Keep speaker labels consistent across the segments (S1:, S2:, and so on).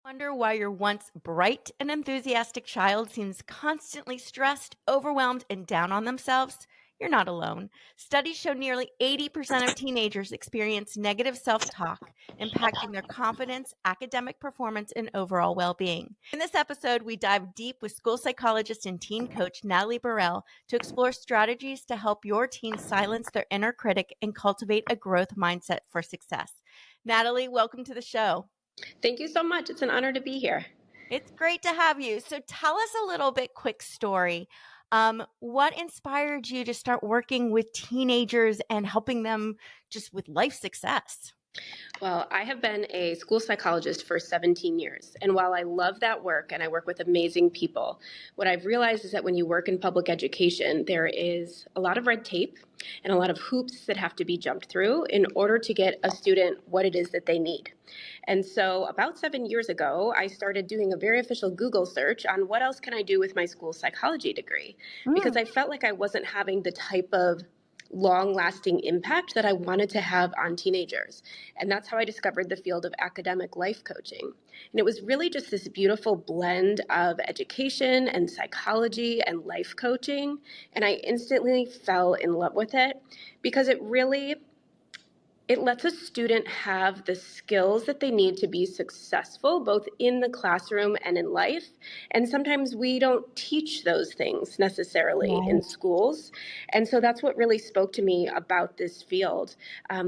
S1: Wonder why your once bright and enthusiastic child seems constantly stressed, overwhelmed, and down on themselves? You're not alone. Studies show nearly 80% of teenagers experience negative self talk, impacting their confidence, academic performance, and overall well being. In this episode, we dive deep with school psychologist and teen coach Natalie Borrell to explore strategies to help your teens silence their inner critic and cultivate a growth mindset for success. Natalie, welcome to the show.
S2: Thank you so much. It's an honor to be here.
S1: It's great to have you. So tell us a little bit quick story. What inspired you to start working with teenagers and helping them just with life success?
S2: Well, I have been a school psychologist for 17 years. And while I love that work and I work with amazing people, what I've realized is that when you work in public education, there is a lot of red tape and a lot of hoops that have to be jumped through in order to get a student what it is that they need. And so about 7 years ago, I started doing a very official Google search on what else can I do with my school psychology degree, because I felt like I wasn't having the type of long-lasting impact that I wanted to have on teenagers. And that's how I discovered the field of academic life coaching. And it was really just this beautiful blend of education and psychology and life coaching. And I instantly fell in love with it because it lets a student have the skills that they need to be successful, both in the classroom and in life. And sometimes we don't teach those things necessarily in
S1: Right.
S2: schools. And so that's what really spoke to me about this field.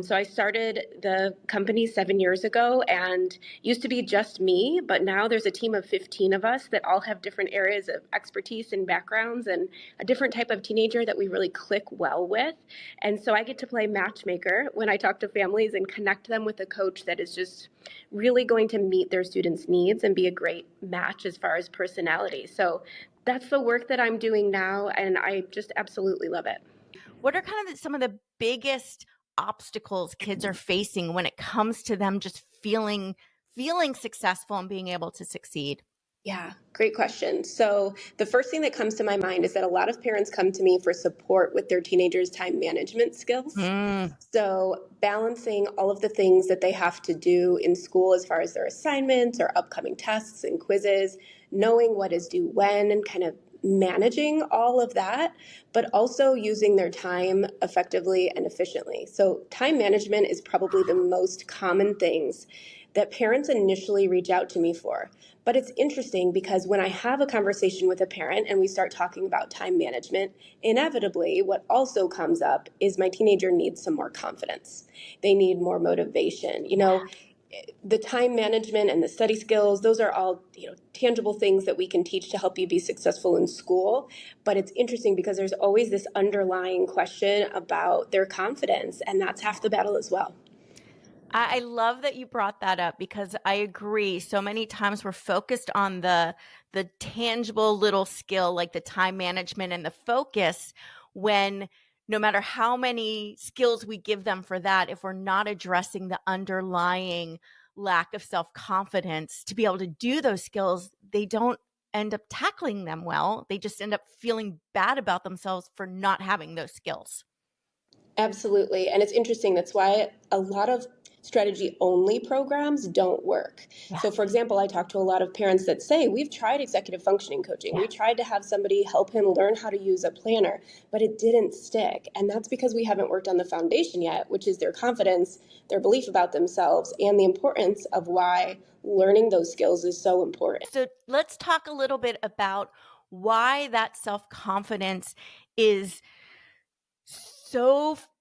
S2: So I started the company 7 years ago and used to be just me, but now there's a team of 15 of us that all have different areas of expertise and backgrounds and a different type of teenager that we really click well with. And so I get to play matchmaker when I talk to families and connect them with a coach that is just really going to meet their students' needs and be a great match as far as personality. So that's the work that I'm doing now, and I just absolutely love it.
S1: What are kind of some of the biggest obstacles kids are facing when it comes to them just feeling successful and being able to succeed?
S2: Yeah, great question. So, the first thing that comes to my mind is that a lot of parents come to me for support with their teenagers' time management skills.
S1: Mm,
S2: So, balancing all of the things that they have to do in school as far as their assignments or upcoming tests and quizzes, knowing what is due when, and kind of managing all of that, but also using their time effectively and efficiently. So, time management is probably the most common things that parents initially reach out to me for. But it's interesting because when I have a conversation with a parent and we start talking about time management, inevitably what also comes up is my teenager needs some more confidence. They need more motivation. The time management and the study skills, those are all, tangible things that we can teach to help you be successful in school. But it's interesting because there's always this underlying question about their confidence, and that's half the battle as well.
S1: I love that you brought that up because I agree. So many times we're focused on the tangible little skill like the time management and the focus when no matter how many skills we give them for that, if we're not addressing the underlying lack of self-confidence to be able to do those skills, they don't end up tackling them well. They just end up feeling bad about themselves for not having those skills.
S2: Absolutely. And it's interesting. That's why a lot of strategy only programs don't work.
S1: Yeah.
S2: So, for example, I talk to a lot of parents that say, we've tried executive functioning coaching.
S1: Yeah.
S2: We tried to have somebody help him learn how to use a planner, but it didn't stick. And that's because we haven't worked on the foundation yet, which is their confidence, their belief about themselves, and the importance of why learning those skills is so important.
S1: So let's talk a little bit about why that self-confidence is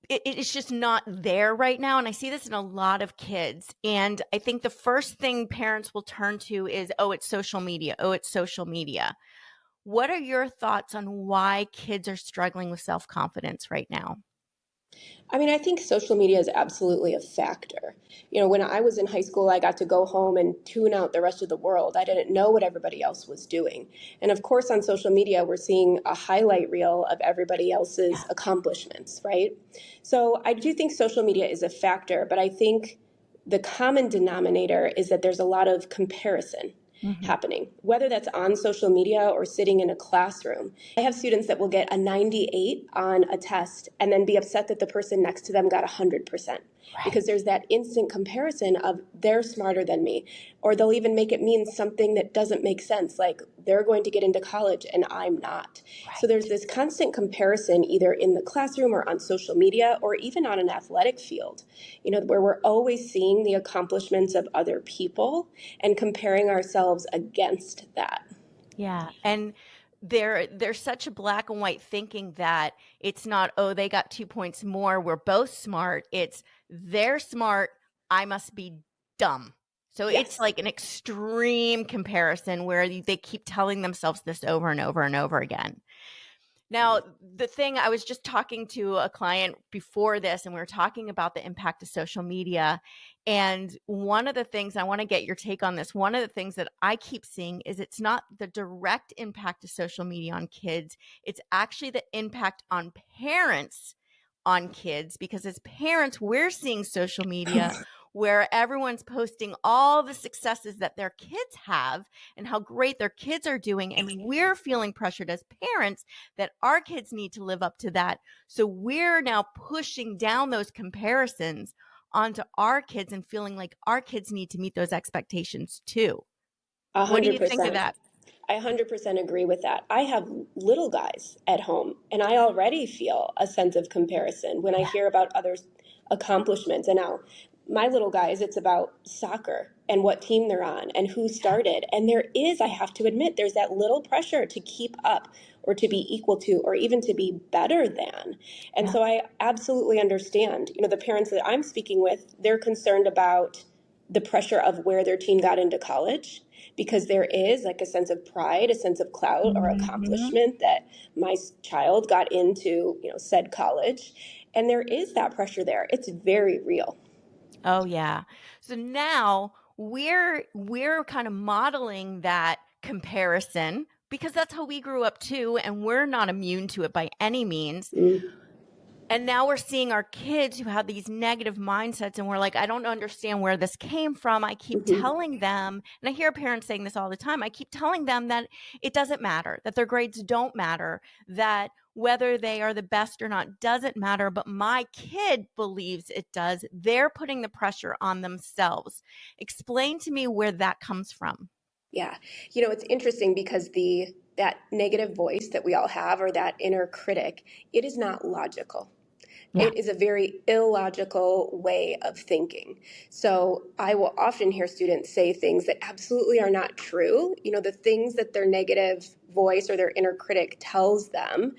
S1: it's just not there right now. And I see this in a lot of kids. And I think the first thing parents will turn to is, oh, it's social media. Oh, it's social media. What are your thoughts on why kids are struggling with self-confidence right now?
S2: I mean, I think social media is absolutely a factor. When I was in high school, I got to go home and tune out the rest of the world. I didn't know what everybody else was doing. And of course, on social media, we're seeing a highlight reel of everybody else's accomplishments, right? So I do think social media is a factor, but I think the common denominator is that there's a lot of comparison
S1: Mhm.
S2: happening, whether that's on social media or sitting in a classroom. I have students that will get a 98 on a test and then be upset that the person next to them got 100%.
S1: Right.
S2: because there's that instant comparison of they're smarter than me, or they'll even make it mean something that doesn't make sense, like they're going to get into college and I'm not. So there's
S1: Right.
S2: this constant comparison either in the classroom or on social media or even on an athletic field, where we're always seeing the accomplishments of other people and comparing ourselves against that.
S1: Yeah. And there's such a black and white thinking that it's not, oh, they got 2 points more. We're both smart. It's they're smart. I must be dumb. So it's
S2: Yes.
S1: like an extreme comparison where they keep telling themselves this over and over and over again. Now, the thing I was just talking to a client before this, and we were talking about the impact of social media. And one of the things I want to get your take on this, one of the things that I keep seeing is it's not the direct impact of social media on kids, it's actually the impact on parents on kids. Because as parents, we're seeing social media where everyone's posting all the successes that their kids have and how great their kids are doing. And we're feeling pressured as parents that our kids need to live up to that. So we're now pushing down those comparisons onto our kids and feeling like our kids need to meet those expectations too.
S2: A
S1: What do
S2: hundred
S1: you think of
S2: percent.
S1: that?
S2: I 100% agree with that. I have little guys at home, and I already feel a sense of comparison when I
S1: Yeah.
S2: hear about others' accomplishments. And now, my little guys, it's about soccer and what team they're on and who started. And there is, I have to admit, there's that little pressure to keep up or to be equal to or even to be better than. And
S1: Yeah.
S2: so I absolutely understand. The parents that I'm speaking with, they're concerned about the pressure of where their teen got into college, because there is like a sense of pride, a sense of clout or
S1: Mhm.
S2: accomplishment that my child got into, said college. And there is that pressure there. It's very real.
S1: Oh yeah. So now we're kind of modeling that comparison because that's how we grew up too, and we're not immune to it by any means.
S2: Mm,
S1: And now we're seeing our kids who have these negative mindsets, and we're like, I don't understand where this came from. I keep
S2: mhm.
S1: telling them, and I hear parents saying this all the time. I keep telling them that it doesn't matter, that their grades don't matter, that whether they are the best or not doesn't matter, but my kid believes it does. They're putting the pressure on themselves. Explain to me where that comes from.
S2: Yeah. It's interesting because the that negative voice that we all have, or that inner critic, it is not logical.
S1: Yeah.
S2: It is a very illogical way of thinking. So I will often hear students say things that absolutely are not true. The things that their negative voice or their inner critic tells them,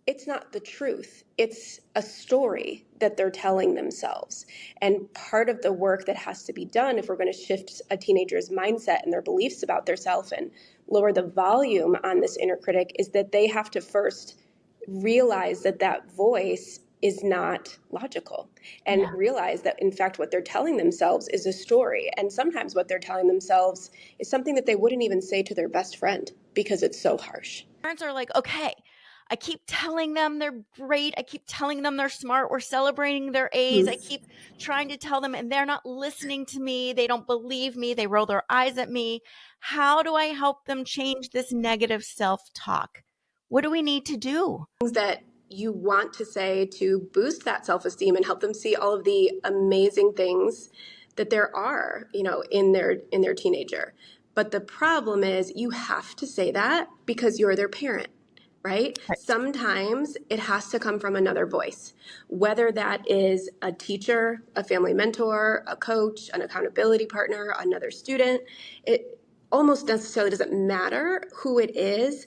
S2: it's not the truth. It's a story that they're telling themselves. And part of the work that has to be done if we're going to shift a teenager's mindset and their beliefs about themselves and lower the volume on this inner critic is that they have to first realize that that voice is not logical, and
S1: Yeah.
S2: realize that in fact what they're telling themselves is a story, and sometimes what they're telling themselves is something that they wouldn't even say to their best friend because it's so harsh.
S1: Parents are like, okay, I keep telling them they're great. I keep telling them they're smart. We're celebrating their A's. I
S2: Mm.
S1: keep trying to tell them, and they're not listening to me. They don't believe me. They roll their eyes at me. How do I help them change this negative self talk? What do we need to do?
S2: Things that you want to say to boost that self-esteem and help them see all of the amazing things that there are, in their teenager. But the problem is you have to say that because you're their parent, right?
S1: Right.
S2: Sometimes it has to come from another voice, whether that is a teacher, a family mentor, a coach, an accountability partner, another student. It almost necessarily doesn't matter who it is.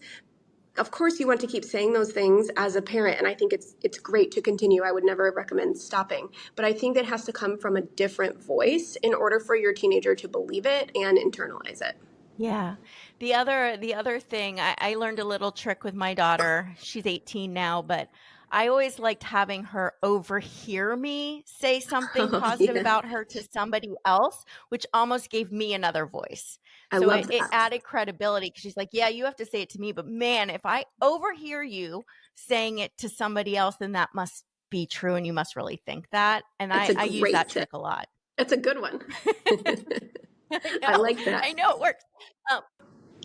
S2: Of course you want to keep saying those things as a parent, and I think it's great to continue. I would never recommend stopping, but I think that has to come from a different voice in order for your teenager to believe it and internalize it.
S1: Yeah. The other thing, I learned a little trick with my daughter. She's 18 now, but I always liked having her overhear me say something
S2: Oh,
S1: positive
S2: yeah.
S1: about her to somebody else, which almost gave me another voice.
S2: I
S1: So
S2: love
S1: it
S2: that.
S1: added credibility because she's like, yeah, you have to say it to me, but man, if I overhear you saying it to somebody else, then that must be true and you must really think that. And
S2: It's a
S1: I use that
S2: great tip.
S1: trick a lot.
S2: It's a good one.
S1: I
S2: I
S1: know,
S2: like that.
S1: I know it works. Um,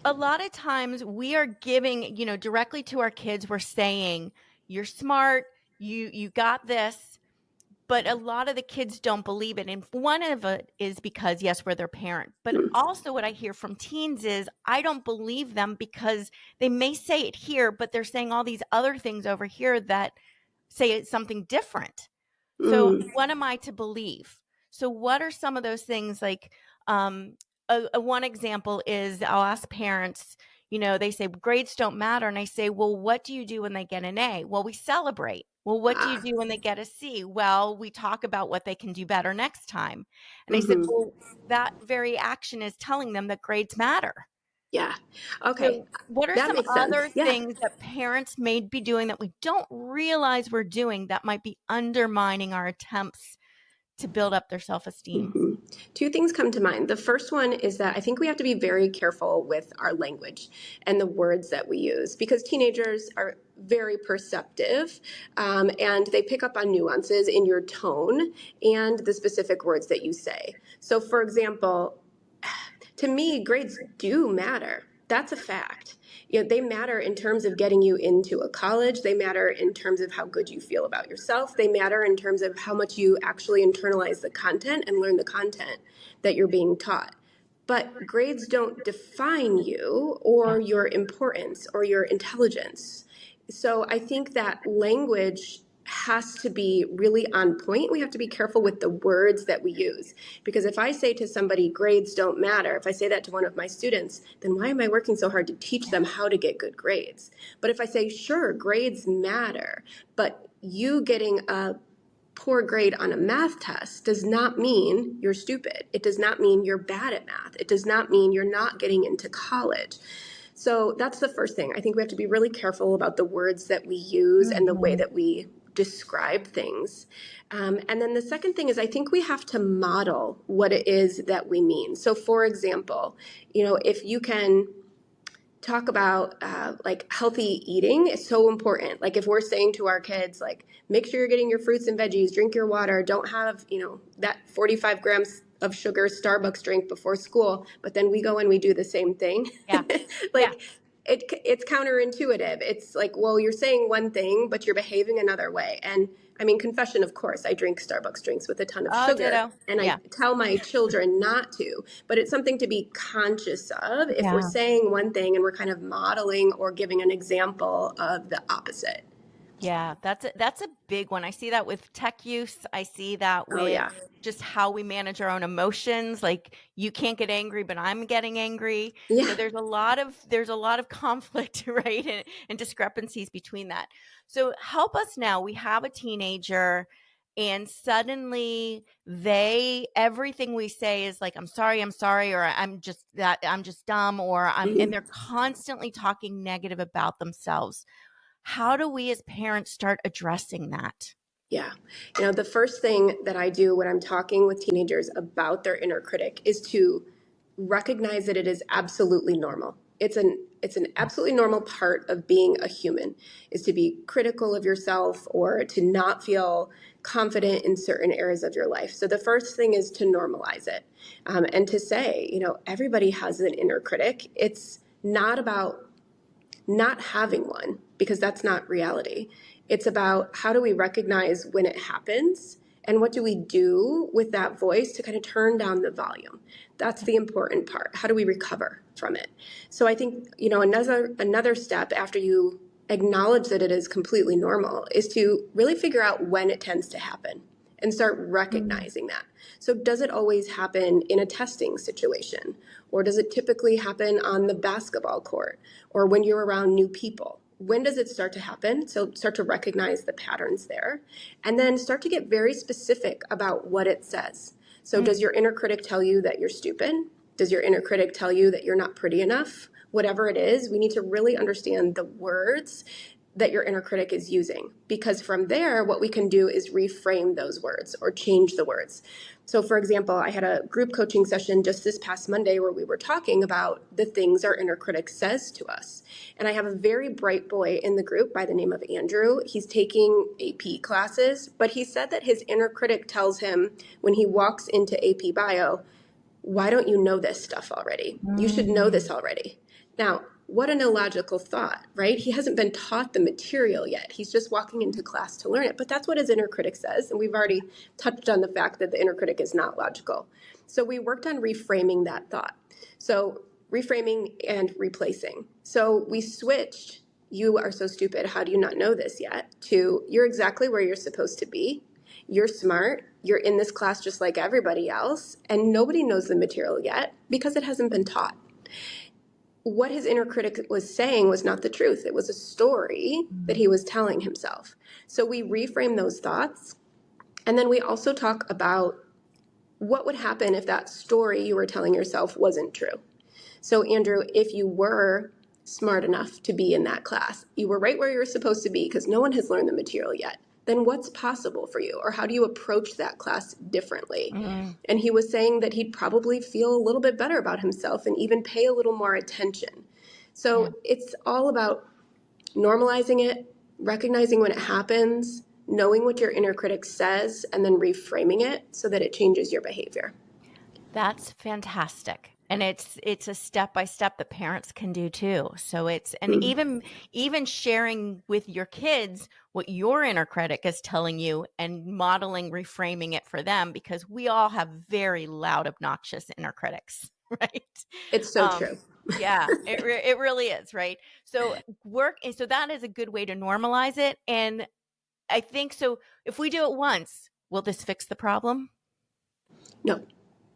S1: a lot of times we are giving, directly to our kids, we're saying, you're smart, you got this. but a lot of the kids don't believe it. And one of it is because, yes, we're their parent. But
S2: Mm,
S1: also what I hear from teens is I don't believe them because they may say it here, but they're saying all these other things over here that say it's something different. So
S2: mm,
S1: what am I to believe? So what are some of those things like one example is I'll ask parents, they say grades don't matter. And I say, well, what do you do when they get an A? Well, we celebrate. Well, what do you
S2: ah,
S1: do when they get a C? Well, we talk about what they can do better next time. And I said,
S2: mm-hmm.
S1: well, that very action is telling them that grades matter.
S2: Yeah. Okay.
S1: So, what are
S2: That
S1: some
S2: makes sense.
S1: other
S2: Yeah.
S1: things that parents may be doing that we don't realize we're doing that might be undermining our attempts to build up their self-esteem?
S2: hmm Two things come to mind. The first one is that I think we have to be very careful with our language and the words that we use because teenagers are very perceptive and they pick up on nuances in your tone and the specific words that you say. So, for example, to me, grades do matter. That's a fact. They matter in terms of getting you into a college. They matter in terms of how good you feel about yourself. They matter in terms of how much you actually internalize the content and learn the content that you're being taught. But grades don't define you or
S1: Yeah.
S2: your importance or your intelligence. So I think that language has to be really on point. We have to be careful with the words that we use. Because if I say to somebody, grades don't matter, if I say that to one of my students, then why am I working so hard to teach them how to get good grades? But if I say, sure, grades matter, but you getting a poor grade on a math test does not mean you're stupid. It does not mean you're bad at math. It does not mean you're not getting into college. So that's the first thing. I think we have to be really careful about the words that we use and the way
S1: Mhm.
S2: that we describe things. And then the second thing is I think we have to model what it is that we mean. So, for example, if you can talk about like healthy eating is so important. Like if we're saying to our kids, like, make sure you're getting your fruits and veggies, drink your water, don't have, that 45 grams of sugar Starbucks drink before school, but then we go and we do the same thing.
S1: Yeah. Yeah.
S2: Like it's counterintuitive. It's like, well, you're saying one thing, but you're behaving another way. And I mean, confession, of course, I drink Starbucks drinks with a ton of
S1: Oh,
S2: sugar
S1: ditto.
S2: and I
S1: Yeah.
S2: tell my children not to, but it's something to be conscious of if we're
S1: Yeah.
S2: saying one thing and we're kind of modeling or giving an example of the opposite.
S1: Yeah, that's a big one. I see that with tech use. I see that
S2: Oh,
S1: with
S2: yeah.
S1: just how we manage our own emotions. Like you can't get angry, but I'm getting angry.
S2: Yeah.
S1: So there's a lot of conflict, right? And discrepancies between that. So help us now. We have a teenager and suddenly everything we say is like, I'm sorry, or I'm just dumb, or and
S2: Mhm.
S1: they're constantly talking negative about themselves. How do we as parents start addressing that?
S2: Yeah. The first thing that I do when I'm talking with teenagers about their inner critic is to recognize that it is absolutely normal. It's an absolutely normal part of being a human is to be critical of yourself or to not feel confident in certain areas of your life. So the first thing is to normalize it and to say, everybody has an inner critic. It's not about not having one because that's not reality. It's about how do we recognize when it happens and what do we do with that voice to kind of turn down the volume. That's the important part. How do we recover from it? So I think, another step after you acknowledge that it is completely normal is to really figure out when it tends to happen and start
S1: Mm,
S2: recognizing that. So does it always happen in a testing situation? Or does it typically happen on the basketball court or when you're around new people? When does it start to happen? So start to recognize the patterns there and then start to get very specific about what it says. So
S1: mm,
S2: does your inner critic tell you that you're stupid? Does your inner critic tell you that you're not pretty enough? Whatever it is, we need to really understand the words that your inner critic is using. Because from there, what we can do is reframe those words or change the words. So, for example, I had a group coaching session just this past Monday where we were talking about the things our inner critic says to us. And I have a very bright boy in the group by the name of Andrew. He's taking AP classes, but he said that his inner critic tells him when he walks into AP Bio, why don't you know this stuff already? You should know
S1: mm.
S2: this already. Now, what an illogical thought, right? He hasn't been taught the material yet. He's just walking into class to learn it. But that's what his inner critic says. And we've already touched on the fact that the inner critic is not logical. So we worked on reframing that thought. So reframing and replacing. So we switched, "You are so stupid, how do you not know this yet?" to, "You're exactly where you're supposed to be. You're smart. You're in this class just like everybody else. And nobody knows the material yet because it hasn't been taught." What his inner critic was saying was not the truth. It was a story that he was telling himself. So we reframe those thoughts. And then we also talk about what would happen if that story you were telling yourself wasn't true. So, Andrew, if you were smart enough to be in that class, you were right where you're supposed to be because no one has learned the material yet, then what's possible for you? Or how do you approach that class differently?
S1: Mm-hmm.
S2: And he was saying that he'd probably feel a little bit better about himself and even pay a little more attention. So
S1: Yeah.
S2: it's all about normalizing it, recognizing when it happens, knowing what your inner critic says, and then reframing it so that it changes your behavior.
S1: That's fantastic. And it's a step by step that parents can do too. So it's and even sharing with your kids what your inner critic is telling you and modeling reframing it for them, because we all have very loud, obnoxious inner critics, right?
S2: It's so true.
S1: Yeah, it really is, right? So so that is a good way to normalize it. And I think so if we do it once, will this fix the problem?
S2: No.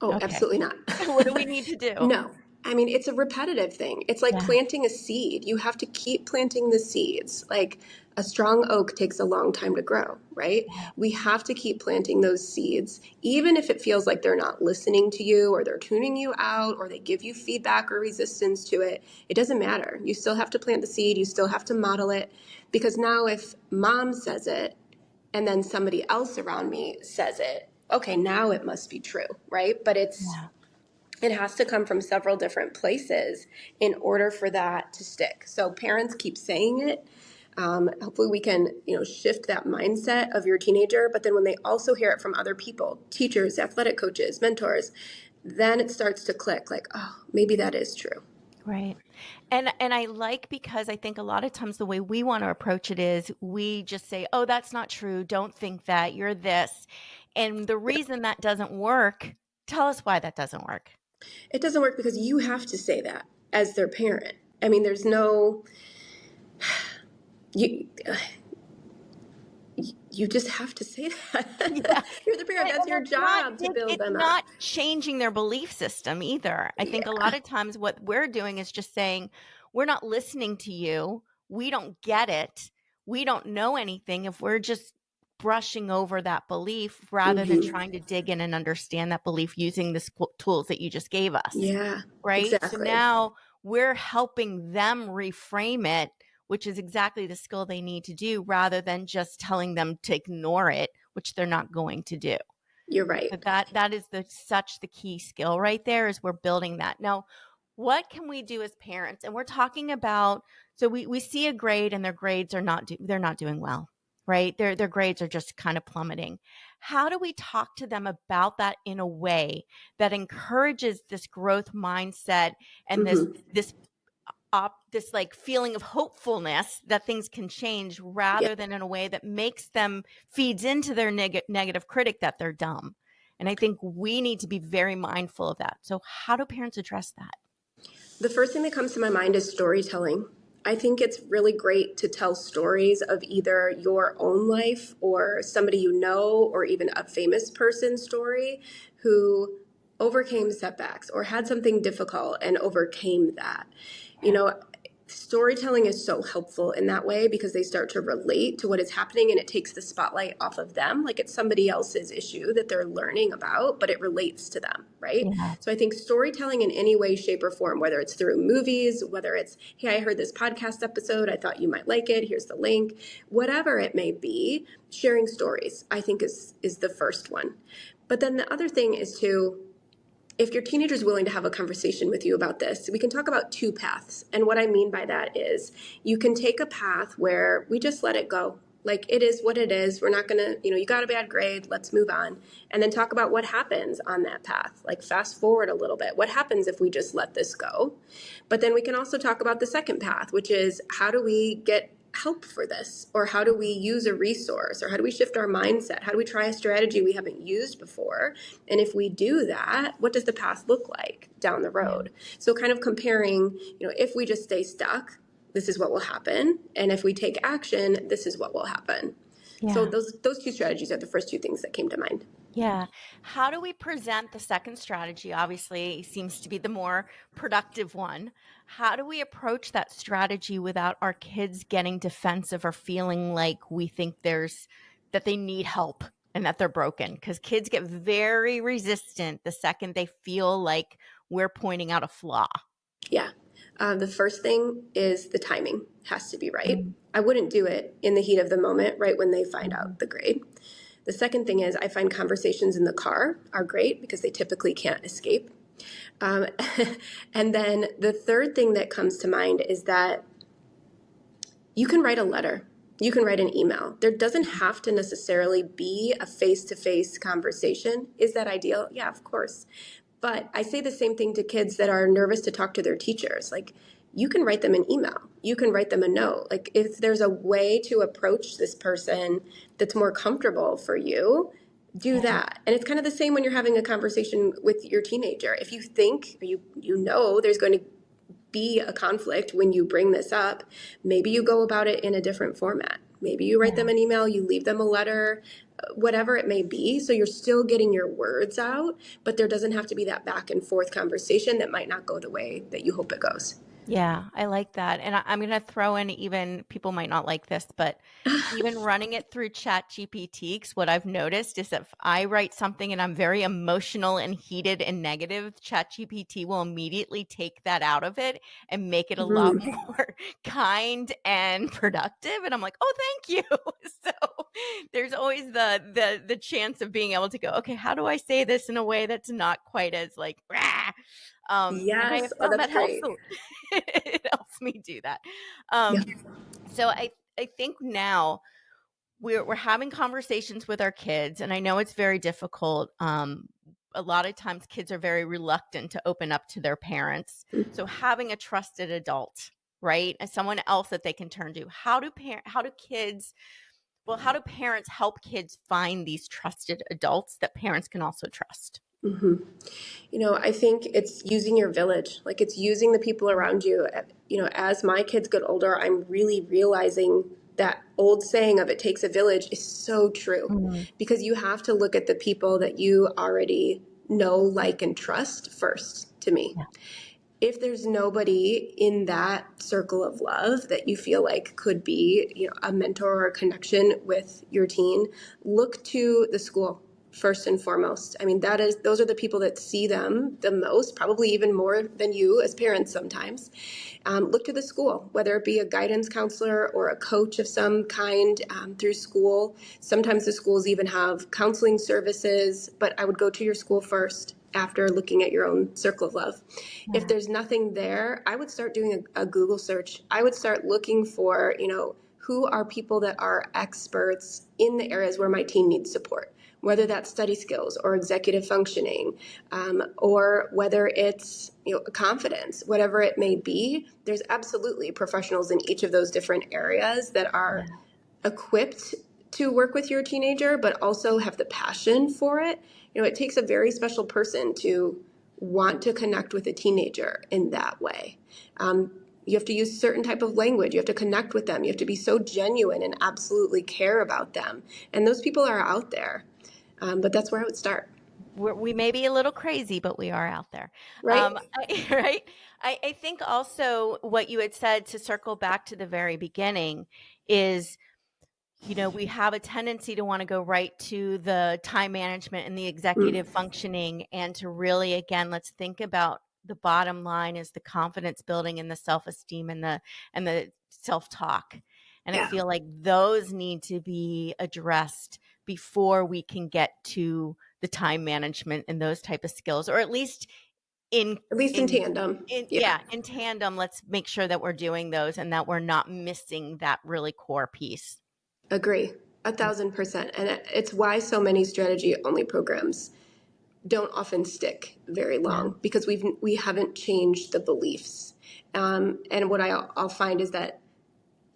S2: Oh,
S1: Okay.
S2: absolutely not.
S1: What do we need to do?
S2: No. I mean, it's a repetitive thing. It's like
S1: Yeah.
S2: planting a seed. You have to keep planting the seeds. Like a strong oak takes a long time to grow, right? We have to keep planting those seeds, even if it feels like they're not listening to you or they're tuning you out or they give you feedback or resistance to it. It doesn't matter. You still have to plant the seed. You still have to model it, because now if mom says it and then somebody else around me says it, okay, now it must be true, right? But
S1: Yeah.
S2: it has to come from several different places in order for that to stick. So parents keep saying it. Hopefully we can, shift that mindset of your teenager. But then when they also hear it from other people, teachers, athletic coaches, mentors, then it starts to click like, oh, maybe that is true.
S1: Right. And I like, because I think a lot of times the way we want to approach it is we just say, "Oh, that's not true. Don't think that. You're this." And the reason that doesn't work, tell us why that doesn't work.
S2: It doesn't work because you have to say that as their parent. I mean, there's no, you, you just have to say that.
S1: Yeah.
S2: You're the parent. That's
S1: And
S2: your job to build
S1: it's
S2: them up.
S1: not changing their belief system either. I think a lot
S2: Yeah,
S1: of times what we're doing is just saying, "We're not listening to you. We don't get it. We don't know anything," if we're just brushing over that belief rather than trying to dig in and understand that belief using the tools that you just gave us.
S2: yeah,
S1: Right? So
S2: exactly.
S1: now we're helping them reframe it, which is exactly the skill they need to do, rather than just telling them to ignore it, which they're not going to do.
S2: You're right.
S1: But that is such the key skill right there, is we're building that. Now, what can we do as parents? And we're talking about, so we see a grade and their grades are they're not doing well, right? Their grades are just kind of plummeting. How do we talk to them about that in a way that encourages this growth mindset and
S2: Hmm.
S1: this like feeling of hopefulness that things can change,
S2: Yeah.
S1: rather than in a way that makes them feeds into their negative critic that they're dumb? And I think we need to be very mindful of that. So how do parents address that?
S2: The first thing that comes to my mind is storytelling. I think it's really great to tell stories of either your own life or somebody you know, or even a famous person's story who overcame setbacks or had something difficult and overcame that. You
S1: Yeah.
S2: know, storytelling is so helpful in that way because they start to relate to what is happening and it takes the spotlight off of them. Like it's somebody else's issue that they're learning about, but it relates to them, right?
S1: Yeah.
S2: So I think storytelling in any way, shape, or form, whether it's through movies, whether it's, hey, I heard this podcast episode, I thought you might like it, here's the link, whatever it may be, sharing stories, I think is the first one. But then the other thing is to, if your teenager is willing to have a conversation with you about this, we can talk about two paths. And what I mean by that is you can take a path where we just let it go. Like, it is what it is. We're not going to, you got a bad grade, let's move on. And then talk about what happens on that path. Like, fast forward a little bit. What happens if we just let this go? But then we can also talk about the second path, which is, how do we get help for this? Or how do we use a resource? Or how do we shift our mindset? How do we try a strategy we haven't used before? And if we do that, what does the path look like down the
S1: Yeah.
S2: road? So kind of comparing, if we just stay stuck, this is what will happen. And if we take action, this is what will happen. So
S1: Yeah.
S2: those two strategies are the first two things that came to mind.
S1: Yeah. How do we present the second strategy? Obviously, seems to be the more productive one. How do we approach that strategy without our kids getting defensive or feeling like we think that they need help and that they're broken? Because kids get very resistant the second they feel like we're pointing out a flaw.
S2: Yeah. The first thing is the timing has to be right.
S1: Mm.
S2: I wouldn't do it in the heat of the moment, right when they find
S1: Mhm.
S2: out the grade. The second thing is, I find conversations in the car are great because they typically can't escape. Um, and then the third thing that comes to mind is that you can write a letter, you can write an email. There doesn't have to necessarily be a face-to-face conversation. Is that ideal? Yeah, of course. But I say the same thing to kids that are nervous to talk to their teachers. Like, you can write them an email, you can write them a note. Like, if there's a way to approach this person that's more comfortable for you, do
S1: Yeah.
S2: that. And it's kind of the same when you're having a conversation with your teenager. If you think, or you know there's going to be a conflict when you bring this up, maybe you go about it in a different format. Maybe you write them an email, you leave them a letter, whatever it may be. So you're still getting your words out, but there doesn't have to be that back and forth conversation that might not go the way that you hope it goes.
S1: Yeah, I like that. And I'm going to throw in, even people might not like this, but even running it through Chat GPT, 'cause what I've noticed is that if I write something and I'm very emotional and heated and negative, Chat GPT will immediately take that out of it and make it a lot
S2: Mhm.
S1: more kind and productive. And I'm like, oh, thank you. So there's always the chance of being able to go, okay, how do I say this in a way that's not quite as like, rah? And I have
S2: Yes. Oh,
S1: found
S2: that's
S1: that helps
S2: great.
S1: it helps me do that.
S2: Yeah.
S1: So I think now we're having conversations with our kids, and I know it's very difficult. A lot of times kids are very reluctant to open up to their parents. So having a trusted adult, right? As someone else that they can turn to. How do parents help kids find these trusted adults that parents can also trust?
S2: hmm I think it's using your village. Like, it's using the people around you. As my kids get older, I'm really realizing that old saying of "it takes a village" is so true,
S1: Mm.
S2: because you have to look at the people that you already know, like, and trust first, to me.
S1: Yeah.
S2: If there's nobody in that circle of love that you feel like could be, a mentor or a connection with your teen, look to the school first and foremost. I mean, those are the people that see them the most, probably even more than you as parents sometimes. Look to the school, whether it be a guidance counselor or a coach of some kind, through school. Sometimes the schools even have counseling services, but I would go to your school first after looking at your own circle of love. If
S1: Yeah.
S2: there's nothing there, I would start doing a Google search. I would start looking for, who are people that are experts in the areas where my teen needs support, whether that's study skills or executive functioning, or whether it's, confidence, whatever it may be. There's absolutely professionals in each of those different areas that
S1: Yeah.
S2: are equipped to work with your teenager, but also have the passion for it. It takes a very special person to want to connect with a teenager in that way. You have to use certain type of language. You have to connect with them. You have to be so genuine and absolutely care about them. And those people are out there. But that's where I would start.
S1: We may be a little crazy, but we are out there.
S2: Right?
S1: Right? I think also what you had said, to circle back to the very beginning, is, we have a tendency to want to go right to the time management and the executive
S2: Mm.
S1: functioning, and to really, again, let's think about the bottom line is the confidence building and the self-esteem and the self-talk. And I
S2: Yeah.
S1: feel like those need to be addressed before we can get to the time management and those type of skills, or at least in
S2: At least in
S1: in
S2: tandem.
S1: in
S2: Yeah.
S1: yeah, in tandem. Let's make sure that we're doing those and that we're not missing that really core piece.
S2: Agree. 1,000%. And it's why so many strategy only programs don't often stick very
S1: Yeah.
S2: long, because we haven't changed the beliefs. And what I'll find is that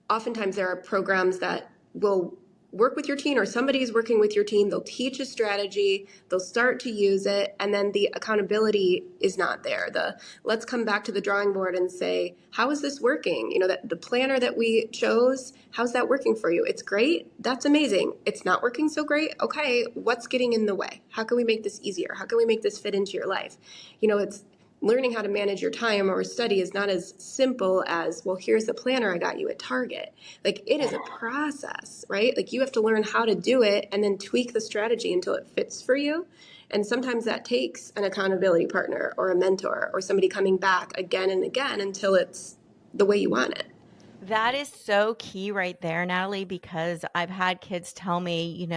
S2: oftentimes there are programs that will work with your teen, or somebody is working with your teen. They'll teach a strategy, they'll start to use it, and then the accountability is not there. Let's come back to the drawing board and say, how is this working? That the planner that we chose, how's that working for you? It's great. That's amazing. It's not working so great. Okay, what's getting in the way? How can we make this easier? How can we make this fit into your life? It's learning how to manage your time or study is not as simple as, well, here's the planner I got you at Target. Like, it is a process, right? Like, you have to learn how to do it and then tweak the strategy until it fits for you. And sometimes that takes an accountability partner or a mentor or somebody coming back again and again until it's the way you want it.
S1: That is so key right there, Natalie, because I've had kids tell me,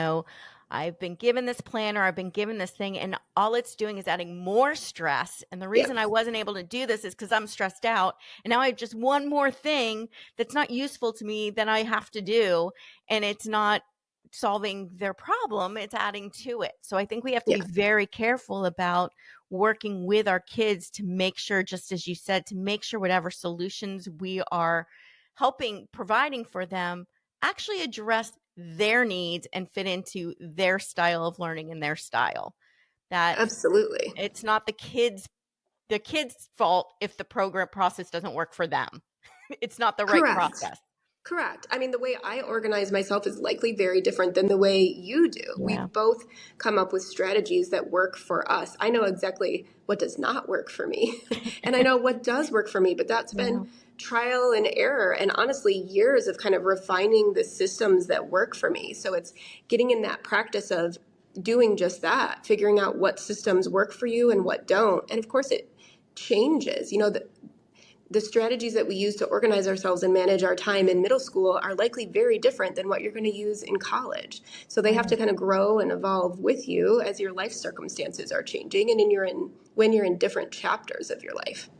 S1: I've been given this plan or I've been given this thing, and all it's doing is adding more stress. And the reason
S2: Yep.
S1: I wasn't able to do this is because I'm stressed out. And now I have just one more thing that's not useful to me that I have to do. And it's not solving their problem, it's adding to it. So I think we have to
S2: Yeah.
S1: be very careful about working with our kids to make sure, just as you said, to make sure whatever solutions we are providing for them actually address their needs and fit into their style of learning and their style. That
S2: Absolutely.
S1: it's not the kids' fault if the program process doesn't work for them. It's not the right
S2: Correct.
S1: process.
S2: Correct. I mean, the way I organize myself is likely very different than the way you do.
S1: Yeah.
S2: We've both come up with strategies that work for us. I know exactly what does not work for me, and I know what does work for me, but that's
S1: Yeah.
S2: been trial and error, and honestly, years of kind of refining the systems that work for me. So it's getting in that practice of doing just that, figuring out what systems work for you and what don't. And of course, it changes. The strategies that we use to organize ourselves and manage our time in middle school are likely very different than what you're going to use in college. So they have
S1: Right.
S2: to kind of grow and evolve with you as your life circumstances are changing and when you're in different chapters of your life.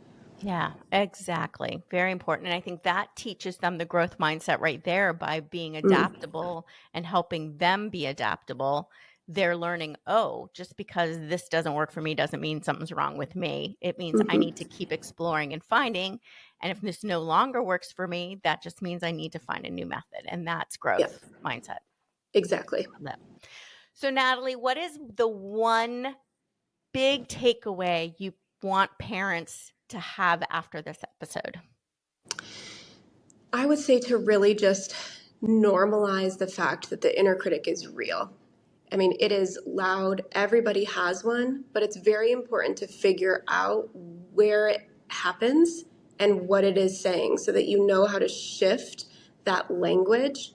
S1: Yeah, exactly. Very important. And I think that teaches them the growth mindset right there by being
S2: Mm,
S1: adaptable and helping them be adaptable. They're learning, oh, just because this doesn't work for me doesn't mean something's wrong with me. It means I need to
S2: hmm.
S1: keep exploring and finding. And if this no longer works for me, that just means I need to find a new method. And that's
S2: Yeah,
S1: growth mindset.
S2: exactly.
S1: Love that. So, Natalie, what is the one big takeaway you want parents to have after this episode?
S2: I would say to really just normalize the fact that the inner critic is real. I mean, it is loud. Everybody has one, but it's very important to figure out where it happens and what it is saying so that you know how to shift that language.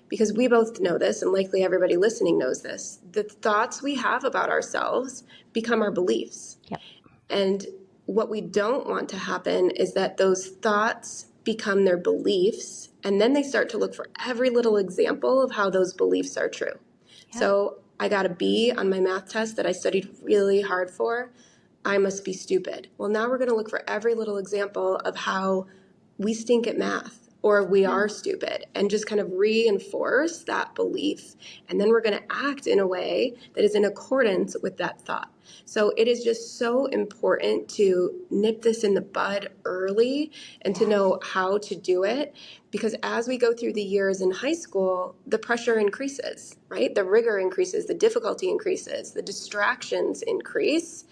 S2: Because we both know this, and likely everybody listening knows this. The thoughts we have about ourselves become our beliefs.
S1: Yep.
S2: And what we don't want to happen is that those thoughts become their beliefs, and then they start to look for every little example of how those beliefs are true.
S1: Yep.
S2: So I got a B on my math test that I studied really hard for. I must be stupid. Well, now we're going to look for every little example of how we stink at math or we
S1: Yeah.
S2: are stupid, and just kind of reinforce that belief. And then we're going to act in a way that is in accordance with that thought. So it is just so important to nip this in the bud early and to
S1: Yeah.
S2: know how to do it, because as we go through the years in high school, the pressure increases, right? The rigor increases, the difficulty increases, the distractions increase.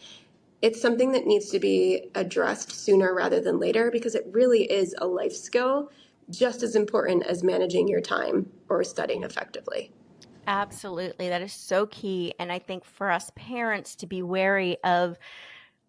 S2: It's something that needs to be addressed sooner rather than later, because it really is a life skill just as important as managing your time or studying effectively.
S1: Absolutely. That is so key. And I think for us parents to be wary of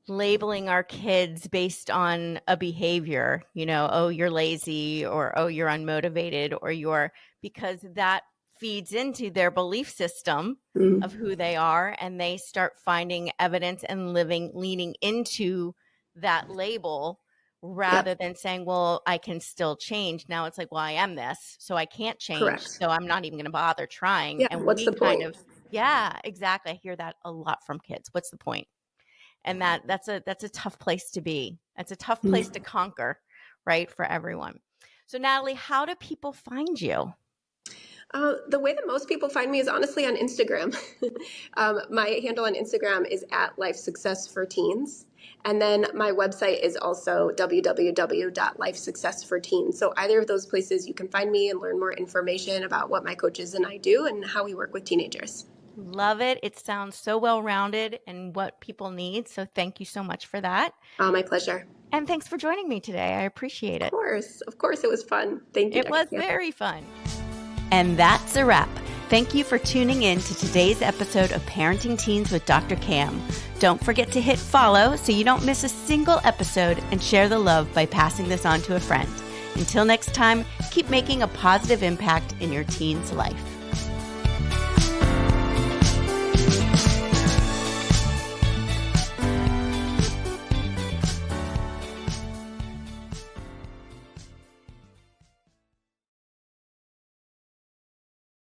S1: labeling our kids based on a behavior, oh, you're lazy, or oh, you're unmotivated, or because that feeds into their belief system of
S2: Mm,
S1: who they are. And they start finding evidence and leaning into that label
S2: yep,
S1: rather than saying, well, I can still change. Now it's like, well, I am this, so I can't change.
S2: correct.
S1: So I'm not even going to bother trying.
S2: Yeah,
S1: And
S2: what's
S1: we
S2: the
S1: kind
S2: point?
S1: of, yeah, exactly. I hear that a lot from kids. What's the point? And that's a tough place to be. That's a tough place to
S2: Mm.
S1: conquer, right, for everyone. So, Natalie, how do people find you?
S2: The way that most people find me is honestly on Instagram. My handle on Instagram is at Life Success for Teens. And then my website is also www.lifesuccessforteens. So either of those places you can find me and learn more information about what my coaches and I do and how we work with teenagers.
S1: Love it. It sounds so well-rounded and what people need. So thank you so much for that.
S2: My pleasure.
S1: And thanks for joining me today. I appreciate it.
S2: Of course, it was fun. Thank you,
S1: It was
S2: Dr. Kim.
S1: very fun. And that's a wrap. Thank you for tuning in to today's episode of Parenting Teens with Dr. Cam. Don't forget to hit follow so you don't miss a single episode, and share the love by passing this on to a friend. Until next time, keep making a positive impact in your teen's life.